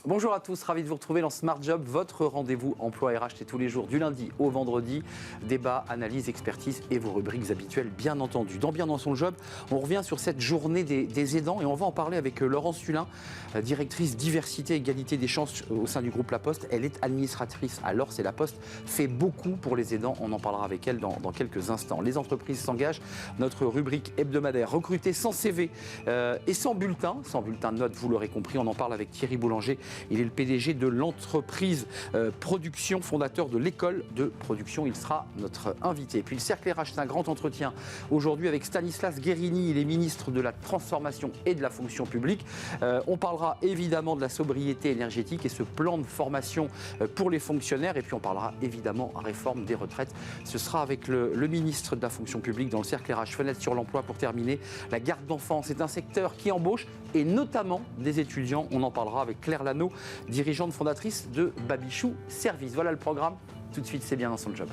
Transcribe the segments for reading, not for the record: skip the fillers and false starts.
Bonjour à tous, ravi de vous retrouver dans Smart Job, votre rendez-vous emploi RH, c'est tous les jours du lundi au vendredi. Débat, analyse, expertise et vos rubriques habituelles, bien entendu. Dans Bien dans son job, on revient sur cette journée des aidants et on va en parler avec Laurence Hulin, directrice diversité et égalité des chances au sein du groupe La Poste. Elle est administratrice à l'Ors et La Poste fait beaucoup pour les aidants. On en parlera avec elle dans quelques instants. Les entreprises s'engagent, notre rubrique hebdomadaire, recruter sans CV et sans bulletin de notes, vous l'aurez compris. On en parle avec Thierry Boulanger. Il est le PDG de l'entreprise Production, fondateur de l'école de production. Il sera notre invité. Et puis le Cercle RH, c'est un grand entretien aujourd'hui avec Stanislas Guerini. Il est ministre de la Transformation et de la Fonction publique. On parlera évidemment de la sobriété énergétique et ce plan de formation pour les fonctionnaires. Et puis on parlera évidemment réforme des retraites. Ce sera avec le ministre de la Fonction publique dans le Cercle RH. Fenêtre sur l'emploi pour terminer. La garde d'enfants, c'est un secteur qui embauche et notamment des étudiants. On en parlera avec Claire Lano, dirigeante fondatrice de Babichou Service. Voilà le programme. Tout de suite, c'est bien dans son job.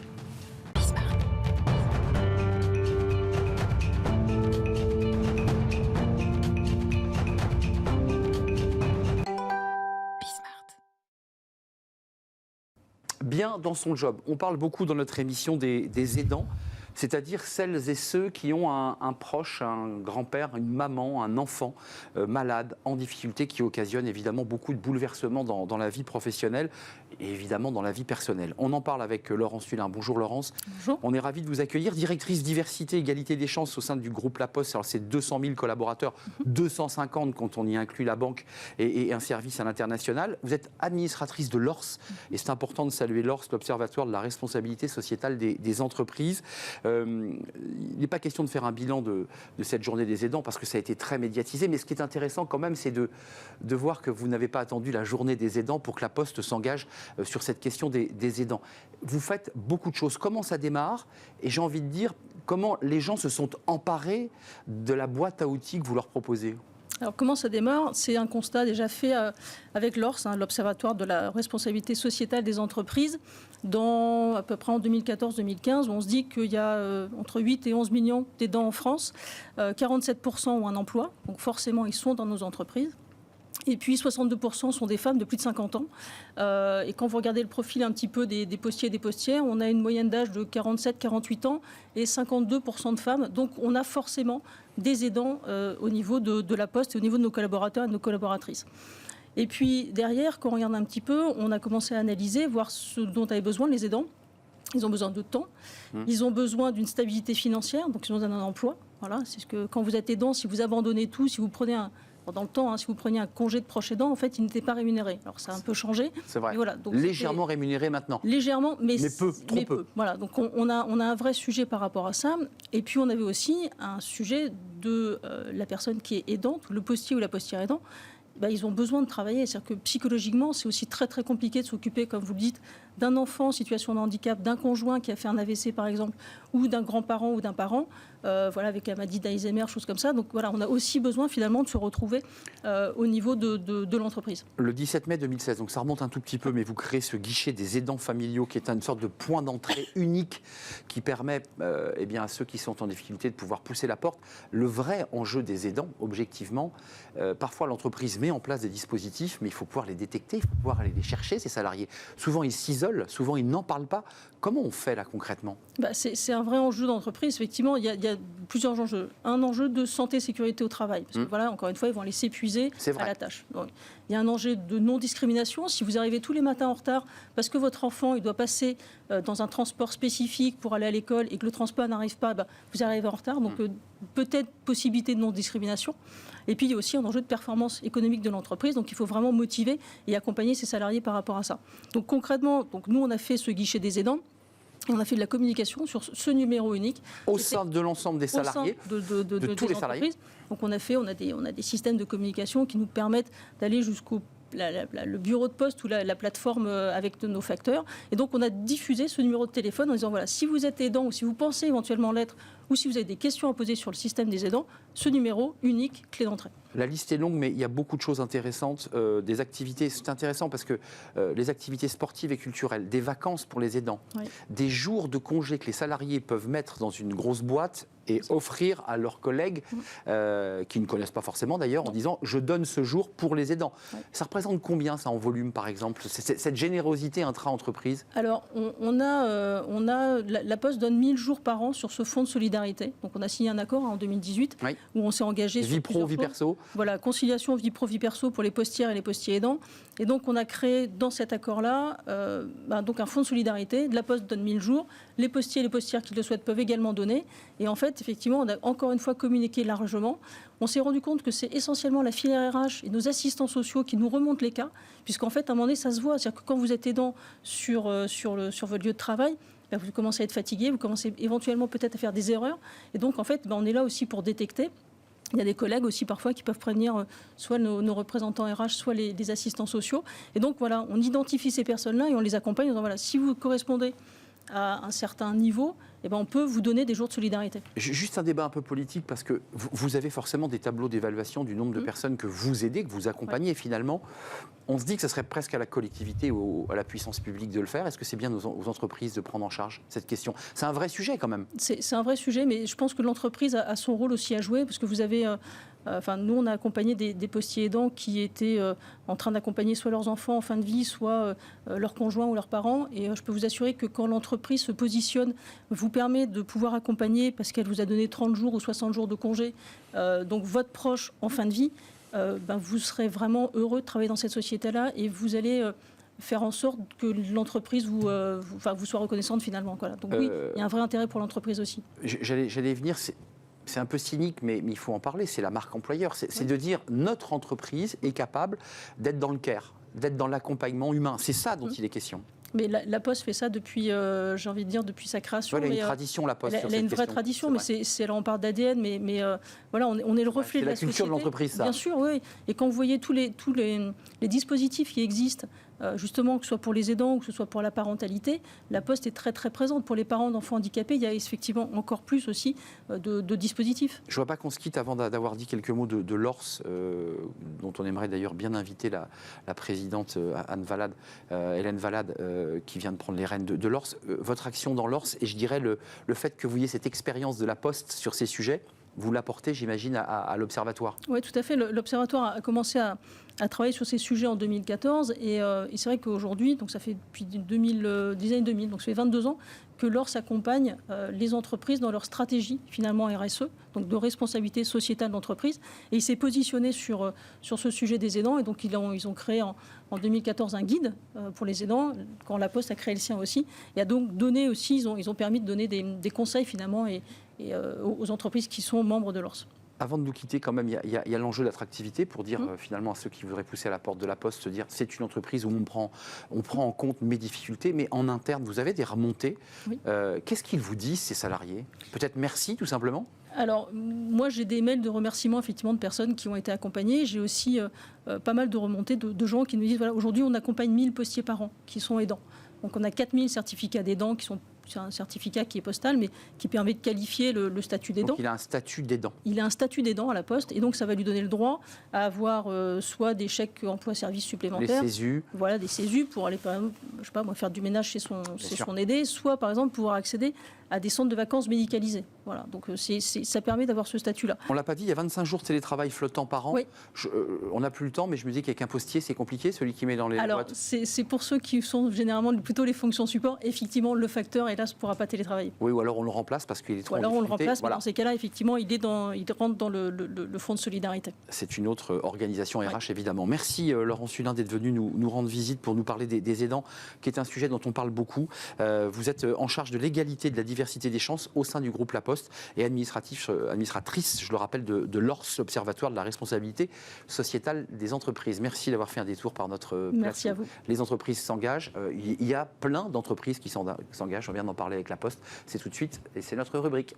Bien dans son job. On parle beaucoup dans notre émission des aidants, c'est-à-dire celles et ceux qui ont un proche, un grand-père, une maman, un enfant malade, en difficulté, qui occasionne évidemment beaucoup de bouleversements dans la vie professionnelle et évidemment dans la vie personnelle. On en parle avec Laurence Hulin. Bonjour Laurence. Bonjour. On est ravis de vous accueillir. Directrice diversité, égalité des chances au sein du groupe La Poste. Alors c'est 200 000 collaborateurs, 250 quand on y inclut la banque et un service à l'international. Vous êtes administratrice de l'ORS et c'est important de saluer l'ORS, l'Observatoire de la responsabilité sociétale des entreprises. Il n'est pas question de faire un bilan de cette journée des aidants parce que ça a été très médiatisé, mais ce qui est intéressant quand même, c'est de voir que vous n'avez pas attendu la journée des aidants pour que La Poste s'engage sur cette question des aidants. Vous faites beaucoup de choses. Comment ça démarre? Et j'ai envie de dire, comment les gens se sont emparés de la boîte à outils que vous leur proposez? Alors comment ça démarre? C'est un constat déjà fait avec l'ORS, l'Observatoire de la responsabilité sociétale des entreprises, à peu près en 2014-2015, où on se dit qu'il y a entre 8 et 11 millions d'aidants en France, 47% ont un emploi, donc forcément ils sont dans nos entreprises. Et puis 62% sont des femmes de plus de 50 ans. Et quand vous regardez le profil un petit peu des postiers et des postières, on a une moyenne d'âge de 47-48 ans et 52% de femmes. Donc on a forcément des aidants au niveau de La Poste et au niveau de nos collaborateurs et de nos collaboratrices. Et puis derrière, quand on regarde un petit peu, on a commencé à analyser, voir ce dont avaient besoin les aidants. Ils ont besoin de temps, ils ont besoin d'une stabilité financière, donc ils ont besoin d'un emploi. Voilà, c'est ce que quand vous êtes aidant, si vous abandonnez tout, si vous prenez dans le temps, si vous preniez un congé de proche aidant, en fait, il n'était pas rémunéré. Alors, ça a un peu changé. C'est vrai. Voilà, donc légèrement rémunéré maintenant. Légèrement, mais peu, trop peu. Voilà, donc on a un vrai sujet par rapport à ça. Et puis, on avait aussi un sujet de la personne qui est aidante, le postier ou la postière aidant. Ils ont besoin de travailler. C'est-à-dire que psychologiquement, c'est aussi très, très compliqué de s'occuper, comme vous le dites, d'un enfant en situation de handicap, d'un conjoint qui a fait un AVC, par exemple, ou d'un grand-parent ou d'un parent, avec la maladie d'Alzheimer, choses comme ça. Donc voilà, on a aussi besoin finalement de se retrouver au niveau de l'entreprise. Le 17 mai 2016, donc ça remonte un tout petit peu, mais vous créez ce guichet des aidants familiaux qui est une sorte de point d'entrée unique qui permet à ceux qui sont en difficulté de pouvoir pousser la porte. Le vrai enjeu des aidants, objectivement, parfois l'entreprise met en place des dispositifs, mais il faut pouvoir les détecter, il faut pouvoir aller les chercher, ces salariés. Souvent, ils s'isolent, souvent, ils n'en parlent pas. Comment on fait là concrètement? C'est un vrai enjeu d'entreprise. Effectivement, il y a plusieurs enjeux. Un enjeu de santé et sécurité au travail. Parce que encore une fois, ils vont aller s'épuiser à la tâche. Donc, il y a un enjeu de non-discrimination. Si vous arrivez tous les matins en retard parce que votre enfant il doit passer dans un transport spécifique pour aller à l'école et que le transport n'arrive pas, vous arrivez en retard. Donc peut-être possibilité de non-discrimination. Et puis il y a aussi un enjeu de performance économique de l'entreprise. Donc il faut vraiment motiver et accompagner ses salariés par rapport à ça. Donc concrètement, nous on a fait ce guichet des aidants. Et on a fait de la communication sur ce numéro unique. Au sein de l'ensemble des salariés, de tous les salariés. Donc on a des systèmes de communication qui nous permettent d'aller jusqu'au le bureau de poste ou la plateforme avec nos facteurs. Et donc on a diffusé ce numéro de téléphone en disant voilà, si vous êtes aidant ou si vous pensez éventuellement l'être ou si vous avez des questions à poser sur le système des aidants, ce numéro unique, clé d'entrée. La liste est longue, mais il y a beaucoup de choses intéressantes, des activités. C'est intéressant parce que les activités sportives et culturelles, des vacances pour les aidants, des jours de congé que les salariés peuvent mettre dans une grosse boîte et offrir à leurs collègues, qui ne connaissent pas forcément d'ailleurs, en disant « je donne ce jour pour les aidants ». Ça représente combien ça en volume par exemple, cette générosité intra-entreprise? Alors, la Poste donne 1000 jours par an sur ce fonds de solidarité. Donc on a signé un accord en 2018 où on s'est engagé sur vie pro, vie perso. Voilà, conciliation vie pro, vie perso pour les postières et les postiers aidants. Et donc on a créé dans cet accord-là donc un fonds de solidarité. La Poste donne 1000 jours. Les postiers et les postières qui le souhaitent peuvent également donner. Et en fait, effectivement, on a encore une fois communiqué largement. On s'est rendu compte que c'est essentiellement la filière RH et nos assistants sociaux qui nous remontent les cas, puisqu'en fait, à un moment donné, ça se voit. C'est-à-dire que quand vous êtes aidant sur votre lieu de travail, vous commencez à être fatigué, vous commencez éventuellement peut-être à faire des erreurs. Et donc, en fait, on est là aussi pour détecter. Il y a des collègues aussi parfois qui peuvent prévenir soit nos représentants RH, soit les assistants sociaux. Et donc, voilà, on identifie ces personnes-là et on les accompagne en disant, voilà, si vous correspondez à un certain niveau, on peut vous donner des jours de solidarité. Juste un débat un peu politique, parce que vous avez forcément des tableaux d'évaluation du nombre de personnes que vous aidez, que vous accompagnez. Et finalement, on se dit que ce serait presque à la collectivité ou à la puissance publique de le faire. Est-ce que c'est bien aux entreprises de prendre en charge cette question? C'est un vrai sujet quand même. C'est un vrai sujet, mais je pense que l'entreprise a son rôle aussi à jouer, parce que vous avez... nous, on a accompagné des postiers aidants qui étaient en train d'accompagner soit leurs enfants en fin de vie, soit leurs conjoints ou leurs parents. Et je peux vous assurer que quand l'entreprise se positionne, vous permet de pouvoir accompagner, parce qu'elle vous a donné 30 jours ou 60 jours de congé, donc votre proche en fin de vie, vous serez vraiment heureux de travailler dans cette société-là et vous allez... faire en sorte que l'entreprise vous soit reconnaissante finalement. Voilà. Donc oui, il y a un vrai intérêt pour l'entreprise aussi. J'allais venir... C'est un peu cynique, mais il faut en parler, c'est la marque employeur. C'est de dire notre entreprise est capable d'être dans le care, d'être dans l'accompagnement humain. C'est ça dont il est question. Mais la Poste fait ça depuis, j'ai envie de dire, depuis sa création. Elle a une tradition, la Poste. Elle a une vraie tradition, mais là on parle d'ADN, mais voilà, on est le reflet de la société. C'est la culture de l'entreprise, ça. Bien sûr, oui. Et quand vous voyez tous les dispositifs qui existent, justement, que ce soit pour les aidants ou que ce soit pour la parentalité, la Poste est très très présente. Pour les parents d'enfants handicapés, il y a effectivement encore plus aussi de dispositifs. Je ne vois pas qu'on se quitte avant d'avoir dit quelques mots de l'ORS, dont on aimerait d'ailleurs bien inviter la présidente Hélène Valade, qui vient de prendre les rênes de l'ORS. Votre action dans l'ORS, et je dirais le fait que vous ayez cette expérience de la Poste sur ces sujets, vous l'apportez, j'imagine, à l'Observatoire. Oui, tout à fait. L'Observatoire a commencé à travailler sur ces sujets en 2014. Et c'est vrai qu'aujourd'hui, donc ça fait depuis des années 2000, donc ça fait 22 ans, que l'ORS accompagne les entreprises dans leur stratégie, finalement RSE, donc de responsabilité sociétale d'entreprise. Et il s'est positionné sur ce sujet des aidants. Et donc, ils ont créé en 2014 un guide pour les aidants, quand la Poste a créé le sien aussi. Et a donc donné aussi, ils ont permis de donner des conseils, finalement, et aux entreprises qui sont membres de l'ORS. Avant de nous quitter, quand même, il y a l'enjeu d'attractivité pour dire finalement à ceux qui voudraient pousser à la porte de la Poste, se dire c'est une entreprise où on prend en compte mes difficultés, mais en interne, vous avez des remontées. Oui. Qu'est-ce qu'ils vous disent, ces salariés? Peut-être merci, tout simplement? Alors, moi, j'ai des mails de remerciements, effectivement, de personnes qui ont été accompagnées. J'ai aussi pas mal de remontées de gens qui nous disent, voilà, aujourd'hui, on accompagne 1000 postiers par an qui sont aidants. Donc, on a 4000 certificats d'aidants qui sont... C'est un certificat qui est postal, mais qui permet de qualifier le statut d'aidant. Donc il a un statut d'aidant. Il a un statut d'aidant à la Poste, et donc ça va lui donner le droit à avoir soit des chèques emploi-service supplémentaires, des CESU. Voilà, des CESU pour aller, par exemple, je sais pas, faire du ménage chez son aidé, soit par exemple pouvoir accéder à des centres de vacances médicalisés. Voilà, donc ça permet d'avoir ce statut-là. On l'a pas dit, il y a 25 jours de télétravail flottant par an. Oui. On n'a plus le temps, mais je me dis qu'avec un postier, c'est compliqué, celui qui met dans les boîtes. Alors, c'est pour ceux qui sont généralement plutôt les fonctions support. Effectivement, le facteur, hélas, ne pourra pas télétravailler. Oui, ou alors on le remplace parce qu'il est trop en difficulté. Ou alors on le remplace, voilà. Mais dans ces cas-là, effectivement, il rentre dans le fonds de solidarité. C'est une autre organisation RH, évidemment. Merci Laurent Sulin d'être venu nous rendre visite pour nous parler des aidants, qui est un sujet dont on parle beaucoup. Vous êtes en charge de l'égalité et de la diversité des chances au sein du groupe La Poste et administratrice, je le rappelle, de l'ORS, l'Observatoire de la responsabilité sociétale des entreprises. Merci d'avoir fait un détour par notre plateau. Merci à vous. Les entreprises s'engagent. Il y a plein d'entreprises qui s'engagent. On vient d'en parler avec La Poste. C'est tout de suite et c'est notre rubrique.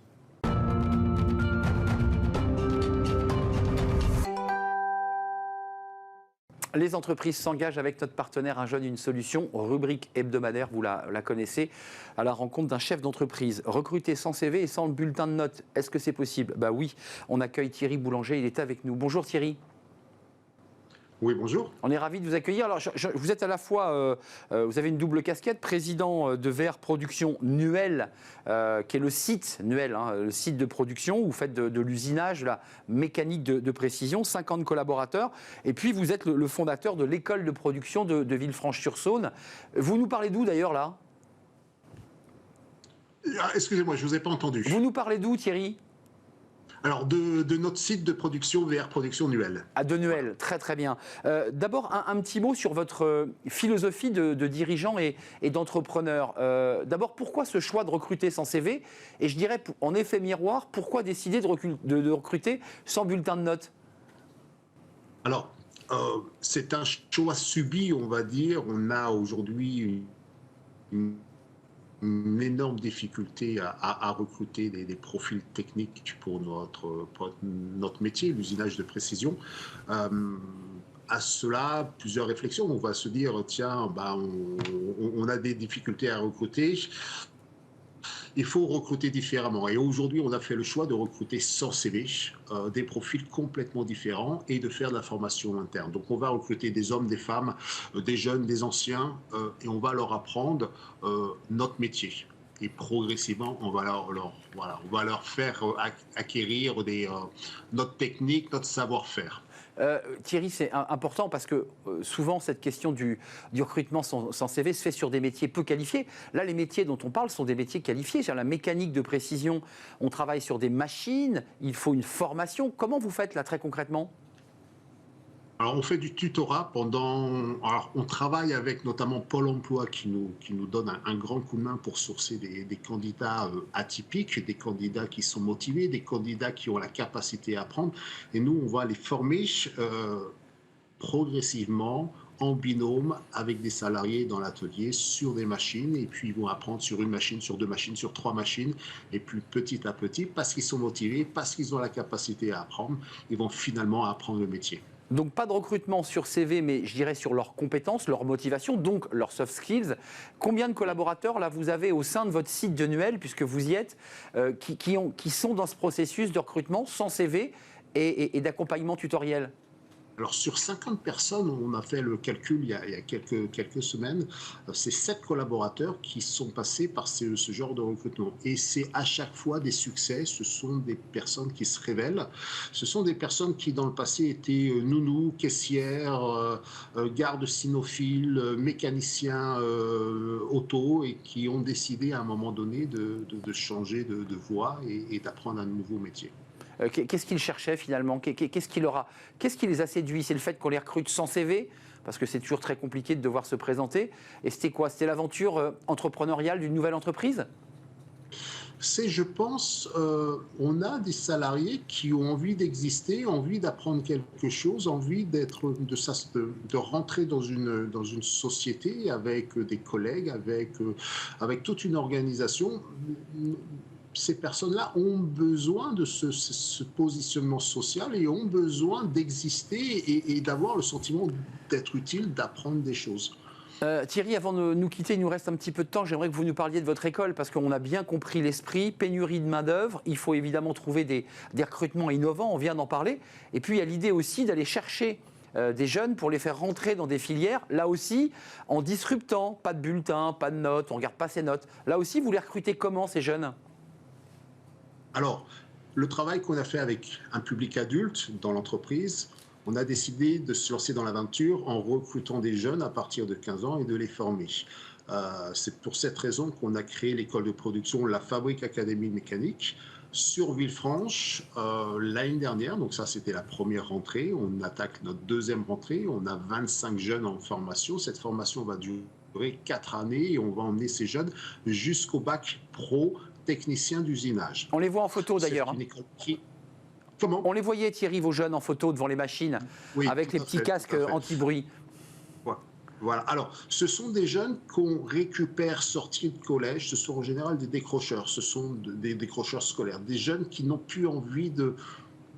Les entreprises s'engagent avec notre partenaire Un jeune, une solution, rubrique hebdomadaire, vous la connaissez, à la rencontre d'un chef d'entreprise. Recruté sans CV et sans le bulletin de notes, est-ce que c'est possible? Bah oui, on accueille Thierry Boulanger, il est avec nous. Bonjour Thierry. Oui, bonjour. On est ravis de vous accueillir. Alors, vous êtes à la fois, vous avez une double casquette, président de VR Production Nuel, qui est le site Nuel, le site de production où vous faites de l'usinage, de la mécanique de précision, 50 collaborateurs. Et puis, vous êtes le fondateur de l'école de production de Villefranche-sur-Saône. Vous nous parlez d'où d'ailleurs là? Excusez-moi, je ne vous ai pas entendu. Vous nous parlez d'où, Thierry? Alors, de notre site de production VR Production Nuel. Ah, de Nuel, très très bien. D'abord, un petit mot sur votre philosophie de dirigeant et d'entrepreneur. D'abord, pourquoi ce choix de recruter sans CV? Et je dirais, en effet miroir, pourquoi décider de recruter sans bulletin de notes? Alors, c'est un choix subi, on va dire. On a aujourd'hui une énorme difficulté à recruter des profils techniques pour notre métier, l'usinage de précision. À cela, plusieurs réflexions. On va se dire, tiens, on a des difficultés à recruter. Il faut recruter différemment. Et aujourd'hui, on a fait le choix de recruter sans CV, des profils complètement différents et de faire de la formation interne. Donc, on va recruter des hommes, des femmes, des jeunes, des anciens, et on va leur apprendre notre métier. Et progressivement, on va leur faire acquérir notre technique, notre savoir-faire. Thierry, c'est important parce que souvent cette question du recrutement sans CV se fait sur des métiers peu qualifiés. Là, les métiers dont on parle sont des métiers qualifiés. C'est la mécanique de précision, on travaille sur des machines, il faut une formation. Comment vous faites là très concrètement ? Alors, on fait du tutorat Alors, on travaille avec notamment Pôle emploi qui nous donne un grand coup de main pour sourcer des candidats atypiques, des candidats qui sont motivés, des candidats qui ont la capacité à apprendre. Et nous, on va les former progressivement en binôme avec des salariés dans l'atelier sur des machines. Et puis, ils vont apprendre sur une machine, sur deux machines, sur trois machines. Et puis, petit à petit, parce qu'ils sont motivés, parce qu'ils ont la capacité à apprendre, ils vont finalement apprendre le métier. Donc pas de recrutement sur CV, mais je dirais sur leurs compétences, leur motivation, donc leurs soft skills. Combien de collaborateurs là vous avez au sein de votre site de Nuel, puisque vous y êtes, qui sont dans ce processus de recrutement sans CV et d'accompagnement tutoriel ? Alors, sur 50 personnes, on a fait le calcul il y a quelques semaines, c'est 7 collaborateurs qui sont passés par ce genre de recrutement. Et c'est à chaque fois des succès, ce sont des personnes qui se révèlent, ce sont des personnes qui dans le passé étaient nounous, caissières, gardes cynophiles, mécaniciens auto et qui ont décidé à un moment donné de changer de voie et d'apprendre un nouveau métier. Qu'est-ce qu'ils cherchaient finalement? Qu'est-ce qui les a séduits? C'est le fait qu'on les recrute sans CV? Parce que c'est toujours très compliqué de devoir se présenter. Et c'était quoi? C'était l'aventure entrepreneuriale d'une nouvelle entreprise? Je pense, on a des salariés qui ont envie d'exister, envie d'apprendre quelque chose, envie de rentrer dans une société avec des collègues, avec toute une organisation. Ces personnes-là ont besoin de ce positionnement social et ont besoin d'exister et d'avoir le sentiment d'être utile, d'apprendre des choses. Thierry, avant de nous quitter, il nous reste un petit peu de temps. J'aimerais que vous nous parliez de votre école parce qu'on a bien compris l'esprit, pénurie de main-d'œuvre. Il faut évidemment trouver des recrutements innovants, on vient d'en parler. Et puis il y a l'idée aussi d'aller chercher des jeunes pour les faire rentrer dans des filières, là aussi en disruptant, pas de bulletin, pas de notes, on ne regarde pas ces notes. Là aussi, vous les recrutez comment ces jeunes ? Alors, le travail qu'on a fait avec un public adulte dans l'entreprise, on a décidé de se lancer dans l'aventure en recrutant des jeunes à partir de 15 ans et de les former. C'est pour cette raison qu'on a créé l'école de production La Fabrique Académie Mécanique sur Villefranche l'année dernière. Donc ça, c'était la première rentrée. On attaque notre deuxième rentrée. On a 25 jeunes en formation. Cette formation va durer 4 années et on va emmener ces jeunes jusqu'au bac pro technicien d'usinage. On les voit en photo d'ailleurs. C'est une école qui... Comment ? On les voyait, Thierry, vos jeunes en photo devant les machines, oui, avec les petits casques anti-bruit. Voilà. Alors, ce sont des jeunes qu'on récupère sortis de collège. Ce sont en général des décrocheurs. Ce sont des décrocheurs scolaires. Des jeunes qui n'ont plus envie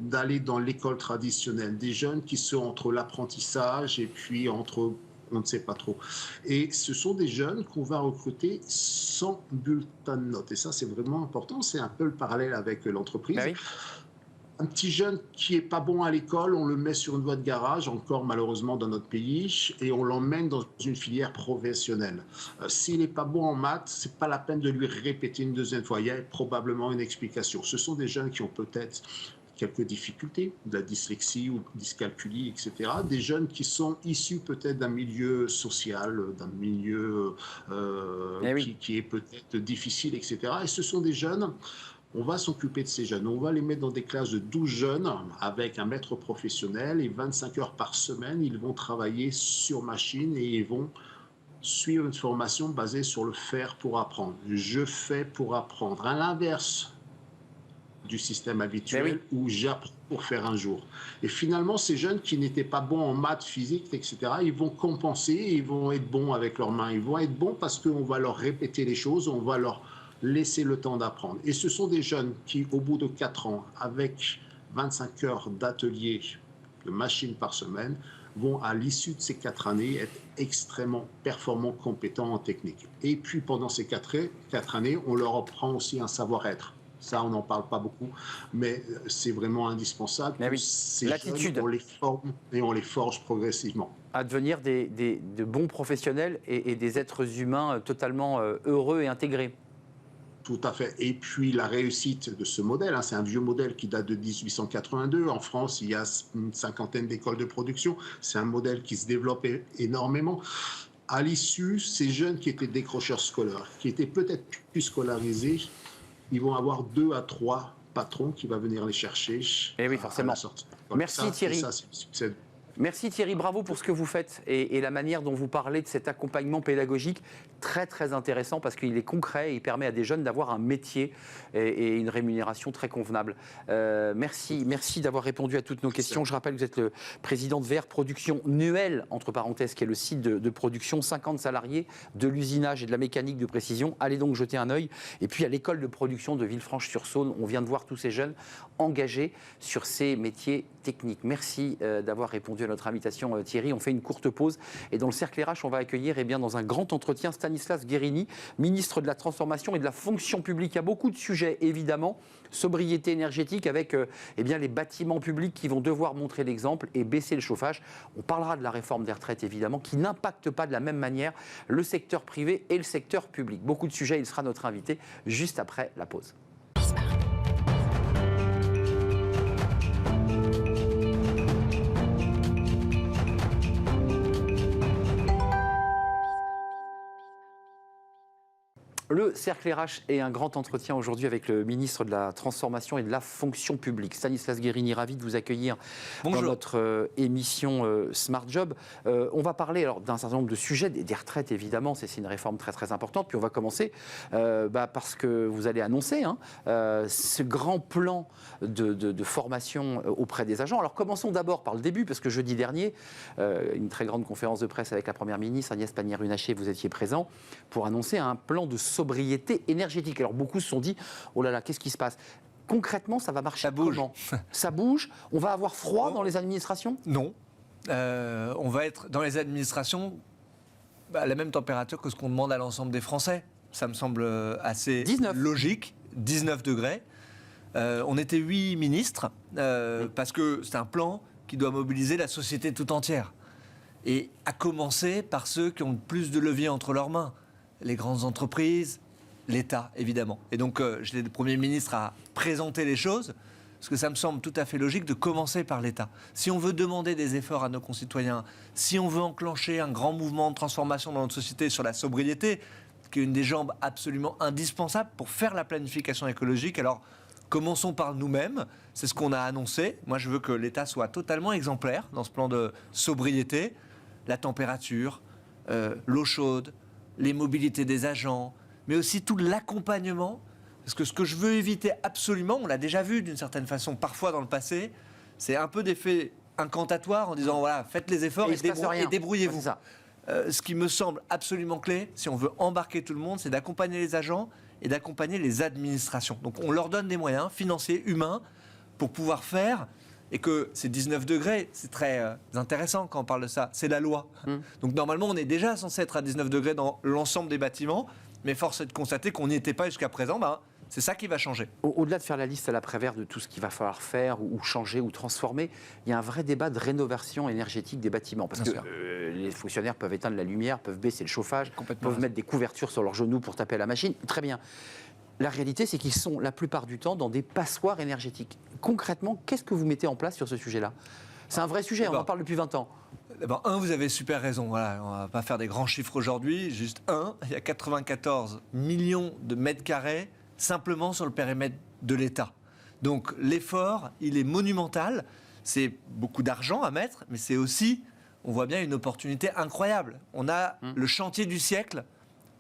d'aller dans l'école traditionnelle. Des jeunes qui sont entre l'apprentissage et puis entre... on ne sait pas trop. Et ce sont des jeunes qu'on va recruter sans bulletin de notes. Et ça, c'est vraiment important. C'est un peu le parallèle avec l'entreprise. Ben oui. Un petit jeune qui n'est pas bon à l'école, on le met sur une voie de garage, encore malheureusement dans notre pays, et on l'emmène dans une filière professionnelle. S'il n'est pas bon en maths, ce n'est pas la peine de lui répéter une deuxième fois. Il y a probablement une explication. Ce sont des jeunes qui ont peut-être quelques difficultés, de la dyslexie ou dyscalculie, etc. Des jeunes qui sont issus peut-être d'un milieu social, d'un milieu qui est peut-être difficile, etc. Et ce sont des jeunes... On va s'occuper de ces jeunes. On va les mettre dans des classes de 12 jeunes avec un maître professionnel et 25 heures par semaine, ils vont travailler sur machine et ils vont suivre une formation basée sur le faire pour apprendre. Je fais pour apprendre. À l'inverse du système habituel où j'apprends pour faire un jour. Et finalement, ces jeunes qui n'étaient pas bons en maths, physique, etc., ils vont compenser et ils vont être bons avec leurs mains. Ils vont être bons parce qu'on va leur répéter les choses, on va leur laisser le temps d'apprendre. Et ce sont des jeunes qui, au bout de 4 ans, avec 25 heures d'atelier de machines par semaine, vont, à l'issue de ces 4 années, être extrêmement performants, compétents en technique. Et puis, pendant ces 4 années, on leur apprend aussi un savoir-être. Ça, on n'en parle pas beaucoup, mais c'est vraiment indispensable. Mais oui, ces jeunes, on les forme et on les forge progressivement. À devenir de bons professionnels et des êtres humains totalement heureux et intégrés. Tout à fait. Et puis la réussite de ce modèle, c'est un vieux modèle qui date de 1882. En France, il y a une 50aine d'écoles de production. C'est un modèle qui se développe énormément. À l'issue, ces jeunes qui étaient décrocheurs scolaires, qui étaient peut-être plus scolarisés, ils vont avoir 2 à 3 patrons qui vont venir les chercher. Et oui, forcément. À la sortie. Merci Thierry. Ça, c'est le succès. Merci Thierry, bravo pour ce que vous faites et la manière dont vous parlez de cet accompagnement pédagogique, très très intéressant parce qu'il est concret et il permet à des jeunes d'avoir un métier et une rémunération très convenable. Merci d'avoir répondu à toutes nos questions. Je rappelle que vous êtes le président de VR Production Nuel, entre parenthèses, qui est le site de production, 50 salariés, de l'usinage et de la mécanique de précision. Allez donc jeter un œil. Et puis à l'école de production de Villefranche-sur-Saône, on vient de voir tous ces jeunes engagés sur ces métiers techniques. Merci d'avoir répondu à notre invitation, Thierry. On fait une courte pause et dans le cercle RH, on va accueillir dans un grand entretien Stanislas Guerini, ministre de la Transformation et de la Fonction publique. Il y a beaucoup de sujets, évidemment. Sobriété énergétique avec les bâtiments publics qui vont devoir montrer l'exemple et baisser le chauffage. On parlera de la réforme des retraites, évidemment, qui n'impacte pas de la même manière le secteur privé et le secteur public. Beaucoup de sujets, il sera notre invité juste après la pause. Le cercle RH est un grand entretien aujourd'hui avec le ministre de la Transformation et de la Fonction publique. Stanislas Guerini, ravi de vous accueillir dans notre émission Smart Job. On va parler d'un certain nombre de sujets, des retraites évidemment, c'est une réforme très très importante. Puis on va commencer parce que vous allez annoncer ce grand plan de formation auprès des agents. Alors commençons d'abord par le début, parce que jeudi dernier, une très grande conférence de presse avec la Première ministre Agnès Pannier-Runacher, vous étiez présent pour annoncer un plan de sobriété énergétique. Alors beaucoup se sont dit, oh là là, qu'est-ce qui se passe ? Concrètement, ça va marcher comment ? Ça bouge ? On va avoir froid dans les administrations ? Non. On va être dans les administrations à la même température que ce qu'on demande à l'ensemble des Français. Ça me semble assez logique. 19 degrés. On était 8 ministres parce que c'est un plan qui doit mobiliser la société tout entière. Et à commencer par ceux qui ont le plus de levier entre leurs mains. Les grandes entreprises, l'État, évidemment. Et donc, le Premier ministre a présenté les choses, parce que ça me semble tout à fait logique de commencer par l'État. Si on veut demander des efforts à nos concitoyens, si on veut enclencher un grand mouvement de transformation dans notre société sur la sobriété, qui est une des jambes absolument indispensables pour faire la planification écologique, alors commençons par nous-mêmes. C'est ce qu'on a annoncé. Moi, je veux que l'État soit totalement exemplaire dans ce plan de sobriété. La température, l'eau chaude, les mobilités des agents, mais aussi tout l'accompagnement. Parce que ce que je veux éviter absolument, on l'a déjà vu d'une certaine façon parfois dans le passé, c'est un peu d'effet incantatoire en disant voilà, faites les efforts et débrouillez-vous. Ce qui me semble absolument clé, si on veut embarquer tout le monde, c'est d'accompagner les agents et d'accompagner les administrations. Donc on leur donne des moyens financiers, humains, pour pouvoir faire. Et que ces 19 degrés, c'est très intéressant quand on parle de ça, c'est la loi. Donc normalement, on est déjà censé être à 19 degrés dans l'ensemble des bâtiments, mais force est de constater qu'on n'y était pas jusqu'à présent. C'est ça qui va changer. Au-delà de faire la liste à l'après-vert de tout ce qu'il va falloir faire ou changer ou transformer, il y a un vrai débat de rénovation énergétique des bâtiments. Parce que les fonctionnaires peuvent éteindre la lumière, peuvent baisser le chauffage, peuvent mettre des couvertures sur leurs genoux pour taper à la machine. Très bien. La réalité, c'est qu'ils sont la plupart du temps dans des passoires énergétiques. Concrètement, qu'est-ce que vous mettez en place sur ce sujet-là? C'est un vrai sujet, on en parle depuis 20 ans. D'abord, vous avez super raison. Voilà, on ne va pas faire des grands chiffres aujourd'hui. Juste il y a 94 millions de mètres carrés simplement sur le périmètre de l'État. Donc l'effort, il est monumental. C'est beaucoup d'argent à mettre, mais c'est aussi, on voit bien, une opportunité incroyable. On a le chantier du siècle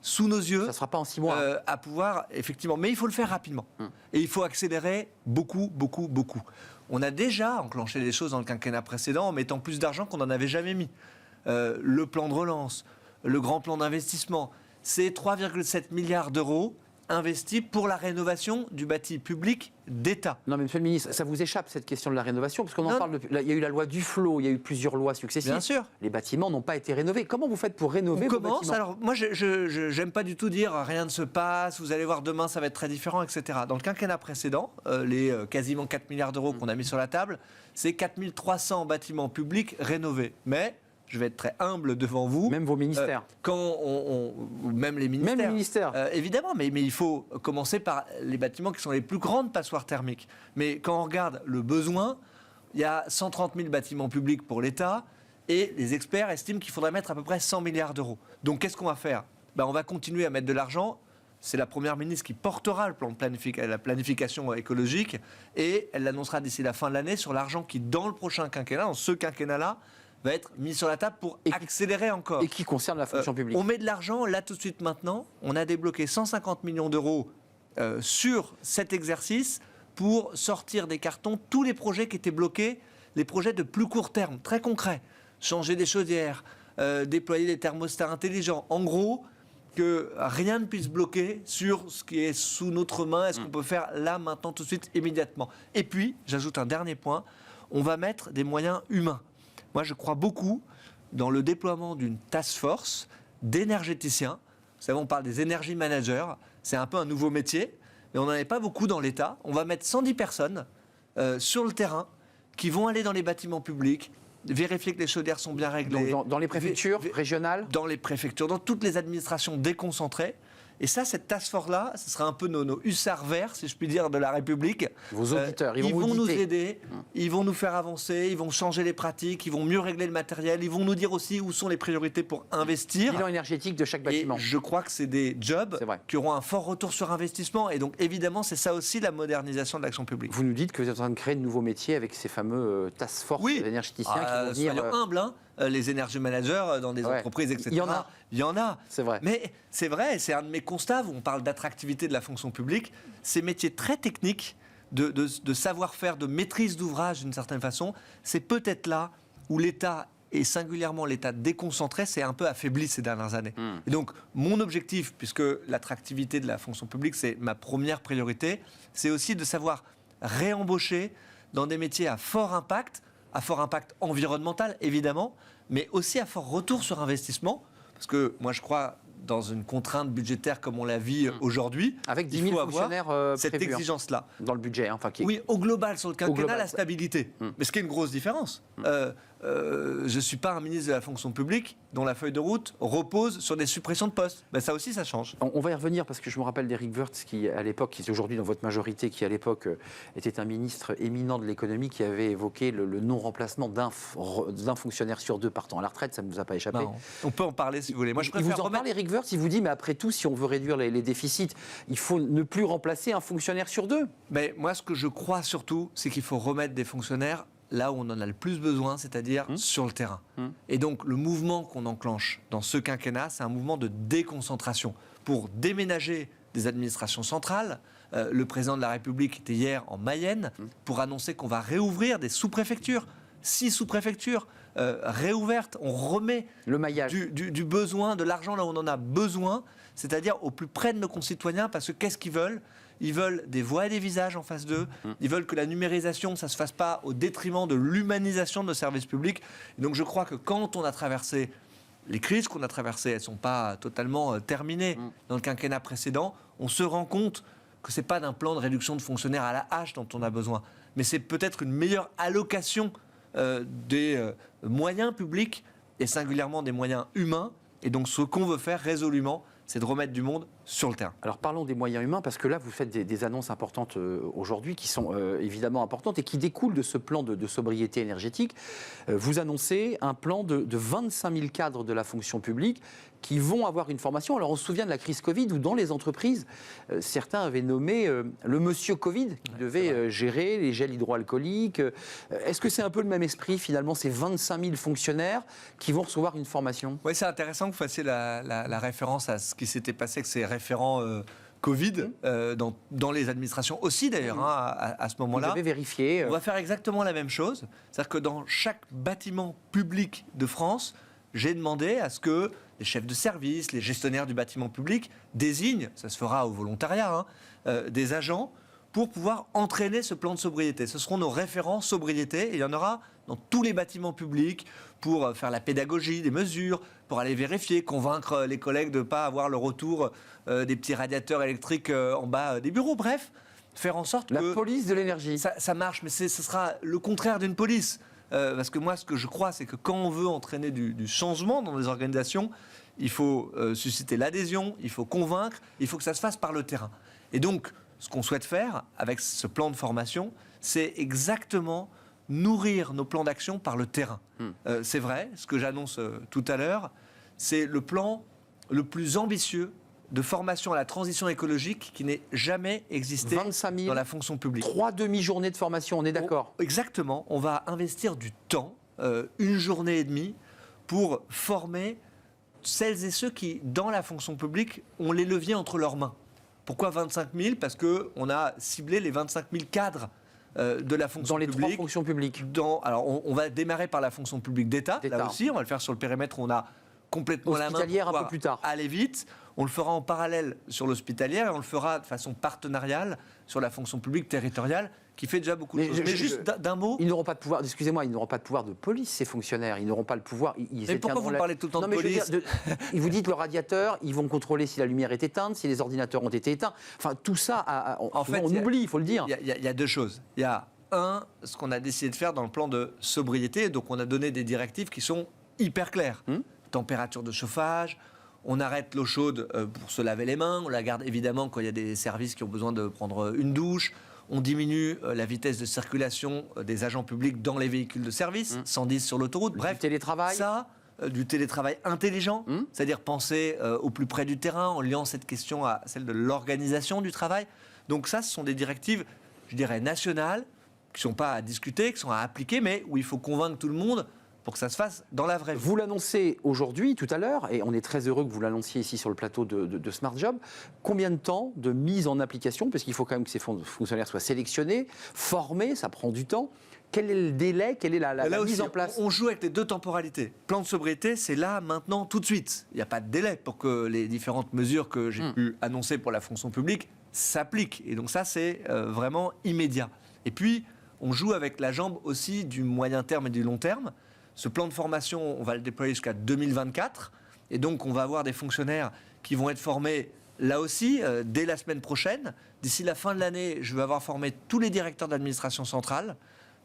sous nos yeux. Ça ne sera pas en 6 mois. À pouvoir, effectivement. Mais il faut le faire rapidement. Et il faut accélérer beaucoup, beaucoup, beaucoup. On a déjà enclenché des choses dans le quinquennat précédent en mettant plus d'argent qu'on n'en avait jamais mis. Le plan de relance, le grand plan d'investissement, c'est 3,7 milliards d'euros investis pour la rénovation du bâti public d'État. Non mais Monsieur le Ministre, ça vous échappe cette question de la rénovation, parce qu'on en parle depuis... Il y a eu la loi Duflot, il y a eu plusieurs lois successives. Bien sûr. Les bâtiments n'ont pas été rénovés. Comment vous faites pour rénover vos bâtiments? Alors moi, je n'aime pas du tout dire rien ne se passe, vous allez voir demain ça va être très différent, etc. Dans le quinquennat précédent, les quasiment 4 milliards d'euros qu'on a mis sur la table, c'est 4300 bâtiments publics rénovés. Mais je vais être très humble devant vous. Même vos ministères. Même les ministères. Même les ministères. Évidemment, mais il faut commencer par les bâtiments qui sont les plus grandes passoires thermiques. Mais quand on regarde le besoin, il y a 130 000 bâtiments publics pour l'État et les experts estiment qu'il faudrait mettre à peu près 100 milliards d'euros. Donc qu'est-ce qu'on va faire? On va continuer à mettre de l'argent. C'est la Première ministre qui portera le plan de la planification écologique et elle l'annoncera d'ici la fin de l'année sur l'argent qui, dans le prochain quinquennat, dans ce quinquennat-là, va être mis sur la table pour accélérer encore. Et qui concerne la fonction publique. On met de l'argent là tout de suite maintenant. On a débloqué 150 millions d'euros sur cet exercice pour sortir des cartons tous les projets qui étaient bloqués, les projets de plus court terme, très concrets. Changer des chaudières, déployer des thermostats intelligents. En gros, que rien ne puisse bloquer sur ce qui est sous notre main. Est-ce qu'on peut faire là, maintenant, tout de suite, immédiatement? Et puis, j'ajoute un dernier point, on va mettre des moyens humains. Moi, je crois beaucoup dans le déploiement d'une task force d'énergéticiens. Vous savez, on parle des energy managers. C'est un peu un nouveau métier, mais on n'en avait pas beaucoup dans l'État. On va mettre 110 personnes sur le terrain qui vont aller dans les bâtiments publics, vérifier que les chaudières sont bien réglées. Donc dans les préfectures régionales? Dans les préfectures, dans toutes les administrations déconcentrées. Et ça, cette task force-là, ce sera un peu nos hussards verts, si je puis dire, de la République. Vos auditeurs, ils vont nous aider, ils vont nous faire avancer, ils vont changer les pratiques, ils vont mieux régler le matériel, ils vont nous dire aussi où sont les priorités pour investir. Bilan énergétique de chaque bâtiment. Et je crois que c'est des jobs qui auront un fort retour sur investissement. Et donc, évidemment, c'est ça aussi la modernisation de l'action publique. Vous nous dites que vous êtes en train de créer de nouveaux métiers avec ces fameux task force d'énergéticiens qui vont venir... Soyons humbles, les energy managers dans des entreprises, etc. Il y en a. C'est vrai. Mais c'est vrai, c'est un de mes constats où on parle d'attractivité de la fonction publique. Ces métiers très techniques, de savoir-faire, de maîtrise d'ouvrage d'une certaine façon, c'est peut-être là où l'État, et singulièrement l'État déconcentré, s'est un peu affaibli ces dernières années. Et donc, mon objectif, puisque l'attractivité de la fonction publique, c'est ma première priorité, c'est aussi de savoir réembaucher dans des métiers à fort impact environnemental, évidemment, mais aussi à fort retour sur investissement. Parce que moi, je crois, dans une contrainte budgétaire comme on la vit aujourd'hui, avec 10 000 fonctionnaires cette exigence-là. Dans le budget. Oui, au global, sur le quinquennat, la stabilité. Mais ce qui est une grosse différence. Je ne suis pas un ministre de la fonction publique dont la feuille de route repose sur des suppressions de postes. Ça aussi, ça change. On va y revenir parce que je me rappelle d'Éric Woerth qui, à l'époque, qui est aujourd'hui dans votre majorité, qui à l'époque était un ministre éminent de l'économie qui avait évoqué le non-remplacement d'un fonctionnaire sur 2 partant à la retraite. Ça ne nous a pas échappé. Non, on peut en parler si vous voulez. Moi, je il vous en parle, Éric Woerth, il vous dit, mais après tout, si on veut réduire les déficits, il faut ne plus remplacer un fonctionnaire sur 2. Mais moi, ce que je crois surtout, c'est qu'il faut remettre des fonctionnaires là où on en a le plus besoin, c'est-à-dire sur le terrain. Et donc, le mouvement qu'on enclenche dans ce quinquennat, c'est un mouvement de déconcentration pour déménager des administrations centrales. Le président de la République était hier en Mayenne pour annoncer qu'on va réouvrir des sous-préfectures. 6 sous-préfectures réouvertes. On remet le maillage du besoin, de l'argent là où on en a besoin, c'est-à-dire au plus près de nos concitoyens, parce que qu'est-ce qu'ils veulent ? Ils veulent des voix et des visages en face d'eux. Ils veulent que la numérisation, ça ne se fasse pas au détriment de l'humanisation de nos services publics. Et donc je crois que quand on a traversé les crises qu'on a traversées, elles ne sont pas totalement terminées dans le quinquennat précédent, on se rend compte que ce n'est pas d'un plan de réduction de fonctionnaires à la hache dont on a besoin, mais c'est peut-être une meilleure allocation des moyens publics et singulièrement des moyens humains. Et donc ce qu'on veut faire résolument, c'est de remettre du monde sur le terrain. Alors parlons des moyens humains, parce que là, vous faites des annonces importantes aujourd'hui, qui sont évidemment importantes et qui découlent de ce plan de sobriété énergétique. Vous annoncez un plan de 25 000 cadres de la fonction publique qui vont avoir une formation. Alors on se souvient de la crise Covid, où dans les entreprises, certains avaient nommé le monsieur Covid, qui devait gérer les gels hydroalcooliques. Est-ce que c'est un peu le même esprit, finalement, ces 25 000 fonctionnaires qui vont recevoir une formation? Oui, c'est intéressant que vous fassiez la référence à ce qui s'était passé avec ces référents Covid dans les administrations aussi d'ailleurs à ce moment-là. Vous avez vérifié. On va faire exactement la même chose. C'est-à-dire que dans chaque bâtiment public de France, j'ai demandé à ce que les chefs de service, les gestionnaires du bâtiment public désignent, ça se fera au volontariat, des agents pour pouvoir entraîner ce plan de sobriété. Ce seront nos référents sobriété et il y en aura dans tous les bâtiments publics pour faire la pédagogie des mesures, pour aller vérifier, convaincre les collègues de ne pas avoir le retour des petits radiateurs électriques en bas des bureaux. Bref, faire en sorte que... La police de l'énergie. Ça marche, mais ce sera le contraire d'une police. Parce que moi, ce que je crois, c'est que quand on veut entraîner du changement dans les organisations, il faut susciter l'adhésion, il faut convaincre, il faut que ça se fasse par le terrain. Et donc, ce qu'on souhaite faire avec ce plan de formation, c'est exactement nourrir nos plans d'action par le terrain. C'est vrai, ce que j'annonce tout à l'heure, c'est le plan le plus ambitieux de formation à la transition écologique qui n'ait jamais existé 25 000, dans la fonction publique. 3 demi-journées de formation, on est d'accord? Exactement, on va investir du temps, une journée et demie, pour former celles et ceux qui, dans la fonction publique, ont les leviers entre leurs mains. Pourquoi 25 000? Parce qu'on a ciblé les 25 000 cadres de la fonction publique. Dans les 3 fonctions publiques. Alors, on va démarrer par la fonction publique d'État, là aussi, on va le faire sur le périmètre où on a complètement la main hospitalière pour un peu plus tard. Aller vite. On le fera en parallèle sur l'hospitalière et on le fera de façon partenariale sur la fonction publique territoriale qui fait déjà beaucoup de choses. Mais juste d'un mot... Ils n'auront pas de pouvoir, excusez-moi, ils n'auront pas de pouvoir de police, ces fonctionnaires. Ils n'auront pas le pouvoir... Mais pourquoi vous parlez tout le temps de police? Ils vous dites le radiateur, ils vont contrôler si la lumière est éteinte, si les ordinateurs ont été éteints. Enfin, tout ça, en fait, on oublie, il faut le dire. Il y a deux choses. Il y a ce qu'on a décidé de faire dans le plan de sobriété. Donc, on a donné des directives qui sont hyper claires. Température de chauffage, on arrête l'eau chaude pour se laver les mains, on la garde évidemment quand il y a des services qui ont besoin de prendre une douche, on diminue la vitesse de circulation des agents publics dans les véhicules de service, 110 sur l'autoroute, bref. Du télétravail. Ça, du télétravail intelligent, c'est-à-dire penser au plus près du terrain en liant cette question à celle de l'organisation du travail. Donc ça, ce sont des directives, je dirais, nationales, qui ne sont pas à discuter, qui sont à appliquer, mais où il faut convaincre tout le monde pour que ça se fasse dans la vraie vie. Vous l'annoncez aujourd'hui, tout à l'heure, et on est très heureux que vous l'annonciez ici sur le plateau de Smart Job. Combien de temps de mise en application? Parce qu'il faut quand même que ces fonctionnaires soient sélectionnés, formés, ça prend du temps. Quel est le délai? Quelle est la mise en place? On joue avec les deux temporalités. Plan de sobriété, c'est là, maintenant, tout de suite. Il n'y a pas de délai pour que les différentes mesures que j'ai pu annoncer pour la fonction publique s'appliquent. Et donc ça, c'est vraiment immédiat. Et puis, on joue avec la jambe aussi du moyen terme et du long terme. Ce plan de formation, on va le déployer jusqu'à 2024. Et donc, on va avoir des fonctionnaires qui vont être formés, là aussi, dès la semaine prochaine. D'ici la fin de l'année, je vais avoir formé tous les directeurs d'administration centrale,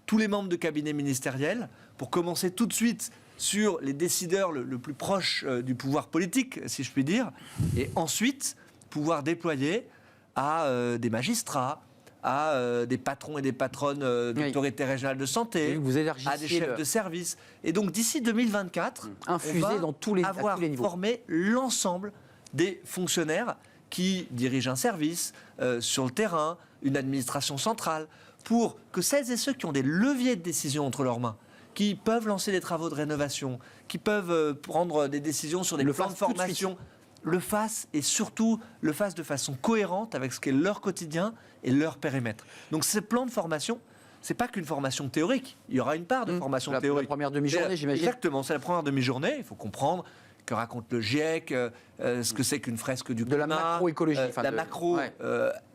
tous les membres de cabinet ministériel, pour commencer tout de suite sur les décideurs le plus proche du pouvoir politique, si je puis dire. Et ensuite, pouvoir déployer à des magistrats, à des patrons et des patronnes d'autorités régionales de santé, à des chefs de service. Et donc d'ici 2024, infusé on va dans tous les niveaux. Former l'ensemble des fonctionnaires qui dirigent un service sur le terrain, une administration centrale, pour que celles et ceux qui ont des leviers de décision entre leurs mains, qui peuvent lancer des travaux de rénovation, qui peuvent prendre des décisions sur des plans de formation, le fassent et surtout le fassent de façon cohérente avec ce qu'est leur quotidien et leur périmètre. Donc ces plans de formation, c'est pas qu'une formation théorique. Il y aura une part de formation théorique. La première demi-journée, j'imagine. Exactement, c'est la première demi-journée. Il faut comprendre que raconte le GIEC, ce que c'est qu'une fresque du climat. De la macroécologie.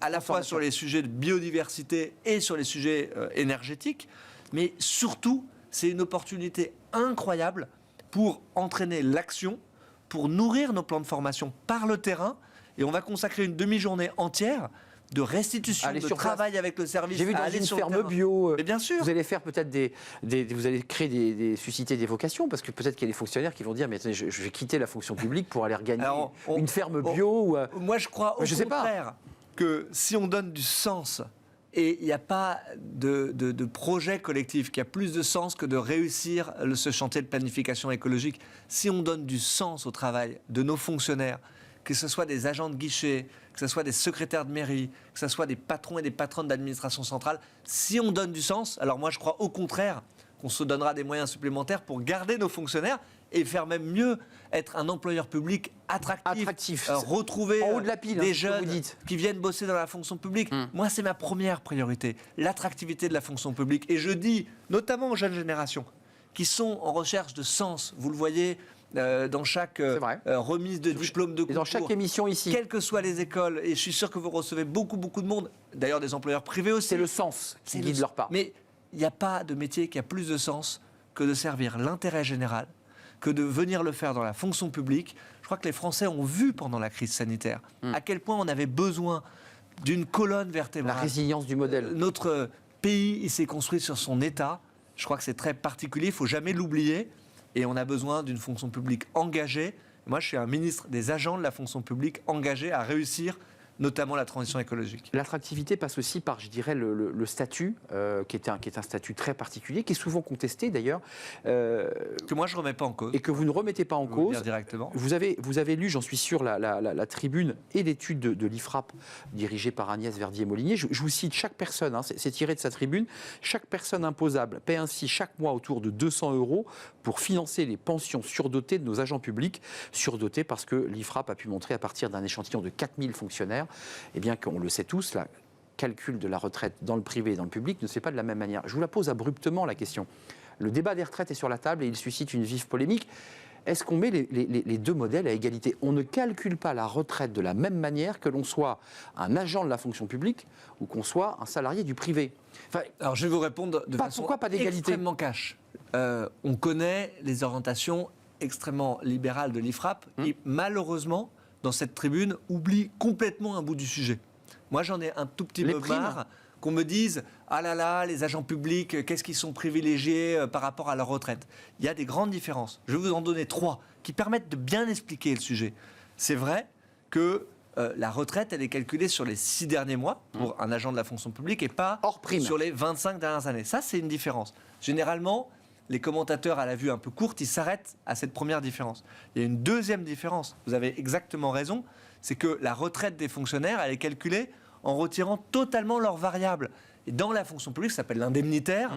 À la fois sur les sujets de biodiversité et sur les sujets énergétiques. Mais surtout, c'est une opportunité incroyable pour entraîner l'action, pour nourrir nos plans de formation par le terrain. Et on va consacrer une demi-journée entière de restitution, Aller de sur travail avec le service. J'ai vu dans aller une sur le ferme terrain. bio, Mais bien sûr. vous allez faire peut-être vous allez créer susciter des vocations, parce que peut-être qu'il y a des fonctionnaires qui vont dire, mais attendez, je vais quitter la fonction publique pour aller regagner une ferme bio. Moi, je crois au je sais contraire que si on donne du sens, et il n'y a pas de projet collectif qui a plus de sens que de réussir ce chantier de planification écologique, si on donne du sens au travail de nos fonctionnaires, que ce soit des agents de guichet, que ce soit des secrétaires de mairie, que ce soit des patrons et des patronnes d'administration centrale, si on donne du sens, alors moi je crois au contraire qu'on se donnera des moyens supplémentaires pour garder nos fonctionnaires et faire même mieux, être un employeur public attractif. Retrouver en haut de la pile, des jeunes qui viennent bosser dans la fonction publique. Moi, c'est ma première priorité, l'attractivité de la fonction publique. Et je dis, notamment aux jeunes générations, qui sont en recherche de sens, vous le voyez dans chaque remise de diplôme de concours, et dans chaque émission ici, quelles que soient les écoles, et je suis sûr que vous recevez beaucoup de monde, d'ailleurs des employeurs privés aussi. C'est le sens qui guide leur part. Mais il n'y a pas de métier qui a plus de sens que de servir l'intérêt général, que de venir le faire dans la fonction publique. Je crois que les Français ont vu pendant la crise sanitaire à quel point on avait besoin d'une colonne vertébrale. La résilience du modèle. Notre pays, il s'est construit sur son État. Je crois que c'est très particulier, il ne faut jamais l'oublier. Et on a besoin d'une fonction publique engagée. Moi, je suis un ministre des agents de la fonction publique engagé à réussir notamment la transition écologique. L'attractivité passe aussi par, je dirais, le statut, qui est un statut très particulier, qui est souvent contesté d'ailleurs. Que moi, je ne remets pas en cause. Et que vous ne remettez pas en cause. Directement. Vous avez lu, j'en suis sûr, la tribune et l'étude de l'IFRAP, dirigée par Agnès Verdier-Molinier. Je vous cite chaque personne, c'est tiré de sa tribune, chaque personne imposable paie ainsi chaque mois autour de 200 € pour financer les pensions surdotées de nos agents publics, surdotées parce que l'IFRAP a pu montrer à partir d'un échantillon de 4000 fonctionnaires, eh bien qu'on le sait tous, le calcul de la retraite dans le privé et dans le public ne se fait pas de la même manière. Je vous la pose abruptement, la question. Le débat des retraites est sur la table et il suscite une vive polémique. Est-ce qu'on met les deux modèles à égalité? On ne calcule pas la retraite de la même manière que l'on soit un agent de la fonction publique ou qu'on soit un salarié du privé. Enfin, alors je vais vous répondre de façon extrêmement cash. On connaît les orientations extrêmement libérales de l'IFRAP et malheureusement, dans cette tribune, oublie complètement un bout du sujet. Moi, j'en ai un tout petit peu marre qu'on me dise « Ah là là, les agents publics, qu'est-ce qu'ils sont privilégiés par rapport à leur retraite ?» Il y a des grandes différences. Je vais vous en donner 3 qui permettent de bien expliquer le sujet. C'est vrai que la retraite, elle est calculée sur les 6 derniers mois pour un agent de la fonction publique et pas sur les 25 dernières années. Ça, c'est une différence. Généralement, les commentateurs à la vue un peu courte, ils s'arrêtent à cette première différence. Il y a une deuxième différence, vous avez exactement raison, c'est que la retraite des fonctionnaires, elle est calculée en retirant totalement leurs variables. Et dans la fonction publique, ça s'appelle l'indemnitaire,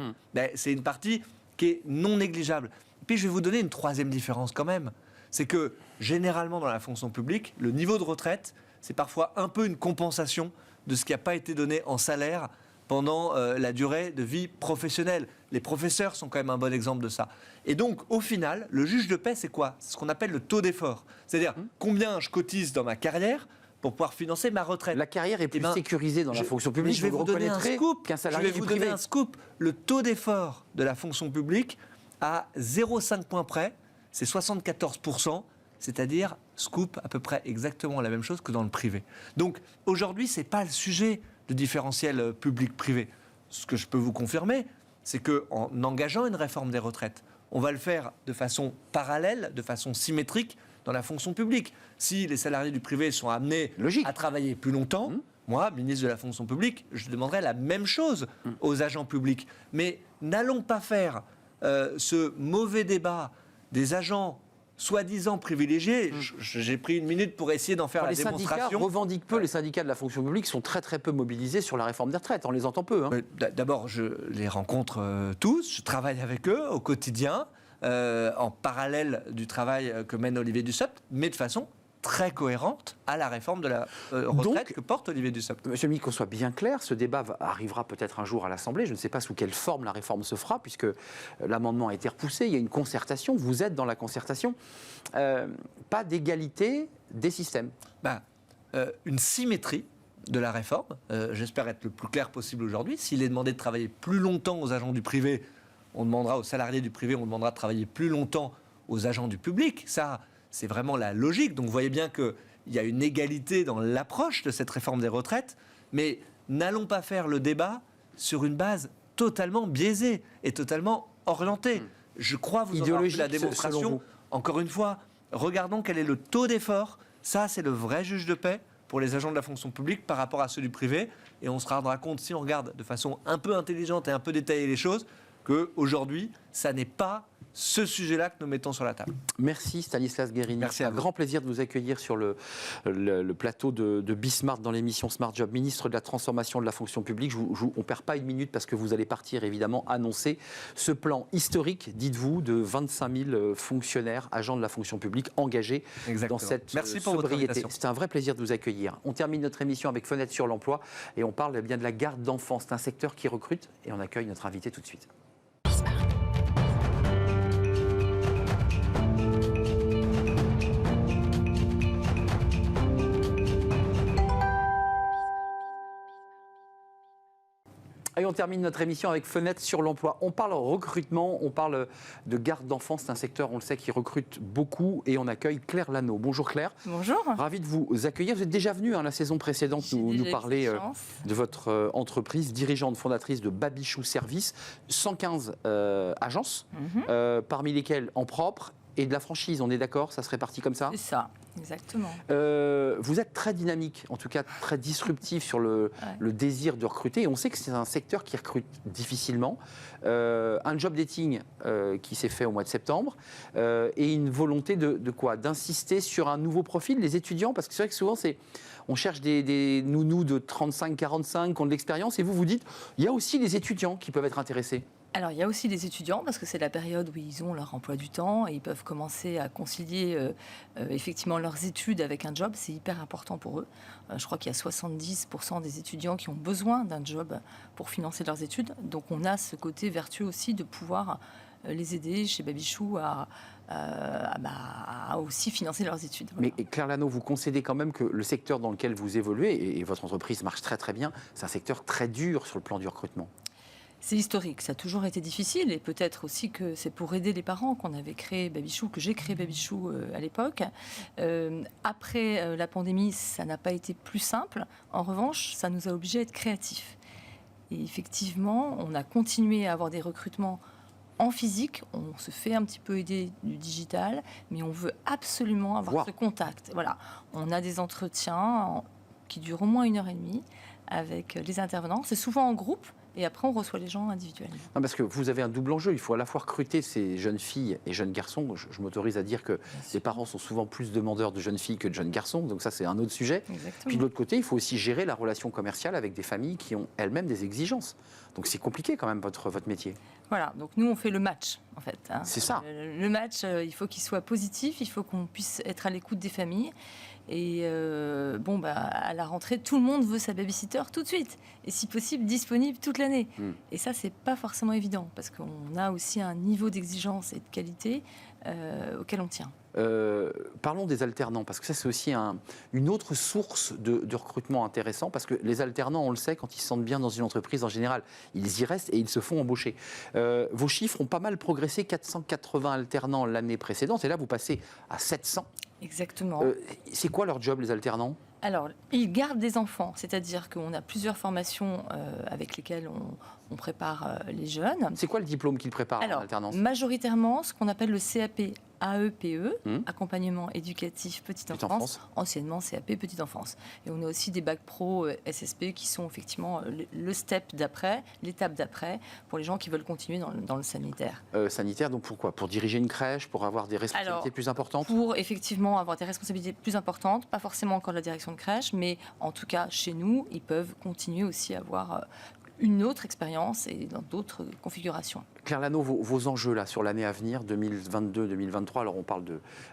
c'est une partie qui est non négligeable. Et puis je vais vous donner une troisième différence quand même, c'est que généralement dans la fonction publique, le niveau de retraite, c'est parfois un peu une compensation de ce qui n'a pas été donné en salaire pendant la durée de vie professionnelle. Les professeurs sont quand même un bon exemple de ça. Et donc, au final, le juge de paix, c'est quoi? C'est ce qu'on appelle le taux d'effort. C'est-à-dire combien je cotise dans ma carrière pour pouvoir financer ma retraite. La carrière est plus sécurisée dans la fonction publique. Je vais vous donner un scoop. Qu'un salarié du privé. Donner un scoop. Le taux d'effort de la fonction publique, à 0,5 points près, c'est 74%. C'est-à-dire, scoop, à peu près exactement la même chose que dans le privé. Donc, aujourd'hui, ce n'est pas le sujet de différentiel public-privé. Ce que je peux vous confirmer, c'est qu'en engageant une réforme des retraites, on va le faire de façon parallèle, de façon symétrique dans la fonction publique. Si les salariés du privé sont amenés à travailler plus longtemps, moi, ministre de la fonction publique, je demanderai la même chose aux agents publics. Mais n'allons pas faire ce mauvais débat des agents soi-disant privilégiés. J'ai pris une minute pour essayer d'en faire la démonstration. Les syndicats revendiquent peu, les syndicats de la fonction publique sont très très peu mobilisés sur la réforme des retraites, on les entend peu. D'abord, je les rencontre tous, je travaille avec eux au quotidien, en parallèle du travail que mène Olivier Dussopt, mais de façon très cohérente à la réforme de la retraite que porte Olivier Dussopt. Monsieur Mick, qu'on soit bien clair, ce débat arrivera peut-être un jour à l'Assemblée. Je ne sais pas sous quelle forme la réforme se fera, puisque l'amendement a été repoussé. Il y a une concertation. Vous êtes dans la concertation. Pas d'égalité des systèmes. Une symétrie de la réforme. J'espère être le plus clair possible aujourd'hui. S'il est demandé de travailler plus longtemps aux agents du privé, on demandera aux salariés du privé, on demandera de travailler plus longtemps aux agents du public. Ça, c'est vraiment la logique. Donc vous voyez bien qu'il y a une égalité dans l'approche de cette réforme des retraites. Mais n'allons pas faire le débat sur une base totalement biaisée et totalement orientée. Je crois vous avoir fait la démonstration. Encore une fois, regardons quel est le taux d'effort. Ça, c'est le vrai juge de paix pour les agents de la fonction publique par rapport à ceux du privé. Et on se rendra compte, si on regarde de façon un peu intelligente et un peu détaillée les choses, qu'aujourd'hui, ça n'est pas ce sujet-là que nous mettons sur la table. Merci Stanislas Guérini. Merci à vous. Un grand plaisir de vous accueillir sur le plateau de Bismart dans l'émission Smart Job, ministre de la Transformation de la fonction publique. On ne perd pas une minute parce que vous allez partir évidemment annoncer ce plan historique, dites-vous, de 25 000 fonctionnaires, agents de la fonction publique engagés dans cette Merci pour votre sobriété. invitation. C'est un vrai plaisir de vous accueillir. On termine notre émission avec Fenêtre sur l'emploi et on parle bien de la garde d'enfants. C'est un secteur qui recrute et on accueille notre invité tout de suite. Et on termine notre émission avec Fenêtre sur l'emploi. On parle recrutement, on parle de garde d'enfants. C'est un secteur, on le sait, qui recrute beaucoup. Et on accueille Claire Lano. Bonjour Claire. Bonjour. Ravi de vous accueillir. Vous êtes déjà venue la saison précédente nous parler de votre entreprise, dirigeante fondatrice de Babichou Service. 115 agences, parmi lesquelles en propre et de la franchise. On est d'accord, ça se répartit comme ça ? C'est ça, exactement. Vous êtes très dynamique, en tout cas très disruptif sur le désir de recruter. Et on sait que c'est un secteur qui recrute difficilement. Un job dating qui s'est fait au mois de septembre et une volonté de quoi ? D'insister sur un nouveau profil, les étudiants, parce que c'est vrai que souvent on cherche des nounous de 35-45 qui ont de l'expérience et vous dites, il y a aussi les étudiants qui peuvent être intéressés. Alors, il y a aussi les étudiants, parce que c'est la période où ils ont leur emploi du temps et ils peuvent commencer à concilier effectivement leurs études avec un job. C'est hyper important pour eux. Je crois qu'il y a 70% des étudiants qui ont besoin d'un job pour financer leurs études. Donc, on a ce côté vertueux aussi de pouvoir les aider chez Babichou à aussi financer leurs études. Voilà. Mais Claire Lano, vous concédez quand même que le secteur dans lequel vous évoluez, et votre entreprise marche très très bien, c'est un secteur très dur sur le plan du recrutement. C'est historique, ça a toujours été difficile et peut-être aussi que c'est pour aider les parents qu'on avait créé Babichou, que j'ai créé Babichou à l'époque. Après la pandémie, ça n'a pas été plus simple. En revanche, ça nous a obligés à être créatifs. Et effectivement, on a continué à avoir des recrutements en physique. On se fait un petit peu aider du digital, mais on veut absolument avoir ce contact. Voilà, on a des entretiens qui durent au moins 1h30 avec les intervenants. C'est souvent en groupe. Et après, on reçoit les gens individuellement. Non, parce que vous avez un double enjeu. Il faut à la fois recruter ces jeunes filles et jeunes garçons. Je m'autorise à dire que les parents sont souvent plus demandeurs de jeunes filles que de jeunes garçons. Donc ça, c'est un autre sujet. Exactement. Puis de l'autre côté, il faut aussi gérer la relation commerciale avec des familles qui ont elles-mêmes des exigences. Donc c'est compliqué quand même, votre métier. Voilà, donc nous, on fait le match, en fait. Hein. C'est ça. Le match, il faut qu'il soit positif. Il faut qu'on puisse être à l'écoute des familles. Et à la rentrée, tout le monde veut sa babysitter tout de suite. Et si possible, disponible toute l'année. Et ça, c'est pas forcément évident, parce qu'on a aussi un niveau d'exigence et de qualité auquel on tient. Parlons des alternants, parce que ça, c'est aussi une autre source de recrutement intéressant, parce que les alternants, on le sait, quand ils se sentent bien dans une entreprise, en général, ils y restent et ils se font embaucher. Vos chiffres ont pas mal progressé, 480 alternants l'année précédente, et là, vous passez à 700. Exactement. C'est quoi leur job, les alternants ? Alors, ils gardent des enfants, c'est-à-dire qu'on a plusieurs formations avec lesquelles on prépare les jeunes. C'est quoi le diplôme qu'ils préparent en alternance ? Majoritairement, ce qu'on appelle le CAP AEPE, accompagnement éducatif petite enfance, anciennement CAP petite enfance. Et on a aussi des bacs pro SSP qui sont effectivement le step d'après, l'étape d'après, pour les gens qui veulent continuer dans le sanitaire. Sanitaire, donc pourquoi ? Pour diriger une crèche, pour avoir des responsabilités plus importantes ? Pour effectivement avoir des responsabilités plus importantes, pas forcément encore la direction de crèche, mais en tout cas chez nous, ils peuvent continuer aussi à avoir une autre expérience et dans d'autres configurations. Claire Lano, vos enjeux là, sur l'année à venir, 2022-2023, alors on parle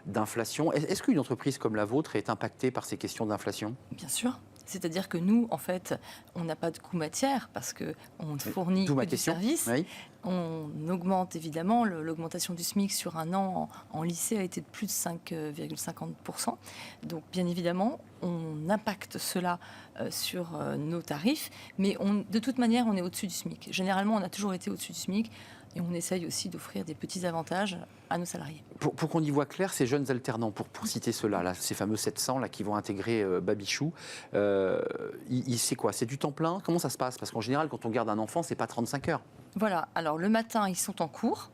d'inflation. Est-ce qu'une entreprise comme la vôtre est impactée par ces questions d'inflation ? Bien sûr. C'est-à-dire que nous, en fait, on n'a pas de coût matière parce qu'on fournit que du service. Oui. On augmente évidemment, l'augmentation du SMIC sur un an en lycée a été de plus de 5,50%. Donc bien évidemment, on impacte cela sur nos tarifs, mais de toute manière, on est au-dessus du SMIC. Généralement, on a toujours été au-dessus du SMIC. Et on essaye aussi d'offrir des petits avantages à nos salariés. Pour qu'on y voit clair, ces jeunes alternants, pour citer ceux-là, là, ces fameux 700 là, qui vont intégrer Babichou, c'est quoi? C'est du temps plein? Comment ça se passe? Parce qu'en général, quand on garde un enfant, c'est pas 35 heures. Voilà, alors le matin, ils sont en cours.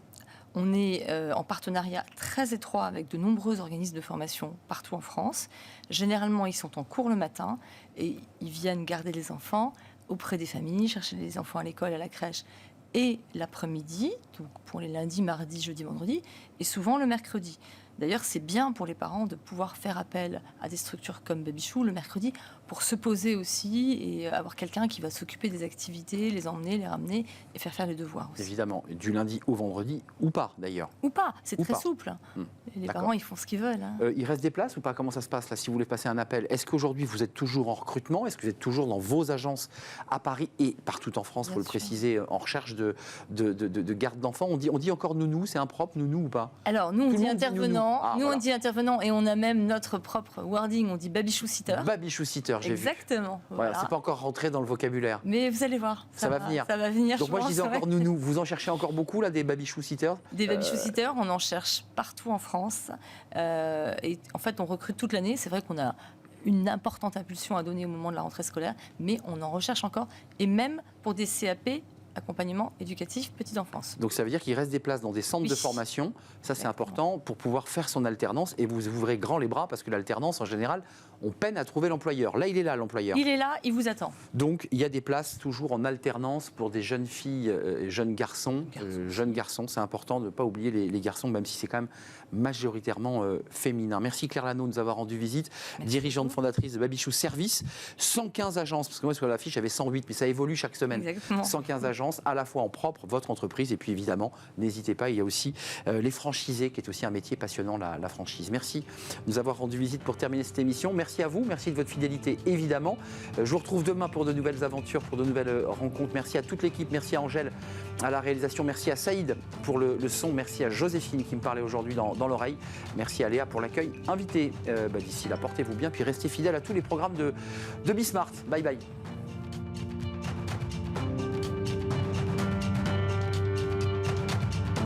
On est en partenariat très étroit avec de nombreux organismes de formation partout en France. Généralement, ils sont en cours le matin et ils viennent garder les enfants auprès des familles, chercher les enfants à l'école, à la crèche, et l'après-midi, donc pour les lundis, mardis, jeudis, vendredis, et souvent le mercredi. D'ailleurs, c'est bien pour les parents de pouvoir faire appel à des structures comme Babichou le mercredi pour se poser aussi et avoir quelqu'un qui va s'occuper des activités, les emmener, les ramener et faire les devoirs aussi. Évidemment, du lundi au vendredi, ou pas d'ailleurs. Ou pas, c'est Ou très pas. souple. Les D'accord. parents, ils font ce qu'ils veulent. Hein. Il reste des places ou pas? Comment ça se passe là, si vous voulez passer un appel? Est-ce qu'aujourd'hui vous êtes toujours en recrutement? Est-ce que vous êtes toujours dans vos agences à Paris et partout en France, il faut le préciser, en recherche de garde d'enfants? On dit encore nounou, c'est impropre, nounou ou pas? Alors nous on Tout le dit monde dit intervenant, nounou. Ah, nous voilà. on dit intervenant et on a même notre propre wording, on dit Babichou sitter. Babichou sitter, j'ai vu. Exactement. Voilà, c'est pas encore rentré dans le vocabulaire. Mais vous allez voir, Ça va venir. Ça va venir. Donc moi je pense, disais ouais. encore nounou. Vous en cherchez encore beaucoup là, des babichou sitters? Des babichou sitters, on en cherche partout en France. Et en fait, on recrute toute l'année. C'est vrai qu'on a une importante impulsion à donner au moment de la rentrée scolaire, mais on en recherche encore. Et même pour des CAP, accompagnement éducatif petite enfance. Donc ça veut dire qu'il reste des places dans des centres Oui. de formation. Ça c'est Exactement. important pour pouvoir faire son alternance. Et vous ouvrez grand les bras parce que l'alternance en général, on peine à trouver l'employeur. Là il est là l'employeur. Il est là, il vous attend. Donc il y a des places toujours en alternance pour des jeunes filles et jeunes garçons. Jeunes garçons, c'est important de ne pas oublier les garçons, même si c'est quand même majoritairement féminin. Merci Claire Lano de nous avoir rendu visite, dirigeante fondatrice de Babichou Service. 115 agences, parce que moi sur la fiche j'avais 108, mais ça évolue chaque semaine. Exactement. 115 agences, à la fois en propre, votre entreprise, et puis évidemment, n'hésitez pas, il y a aussi les franchisés, qui est aussi un métier passionnant, la franchise. Merci de nous avoir rendu visite pour terminer cette émission. Merci à vous, merci de votre fidélité, évidemment. Je vous retrouve demain pour de nouvelles aventures, pour de nouvelles rencontres. Merci à toute l'équipe, merci à Angèle à la réalisation, merci à Saïd pour le son, merci à Joséphine qui me parlait aujourd'hui dans l'oreille, merci à Léa pour l'accueil invité. D'ici là, portez-vous bien, puis restez fidèles à tous les programmes de Bismart. Bye bye.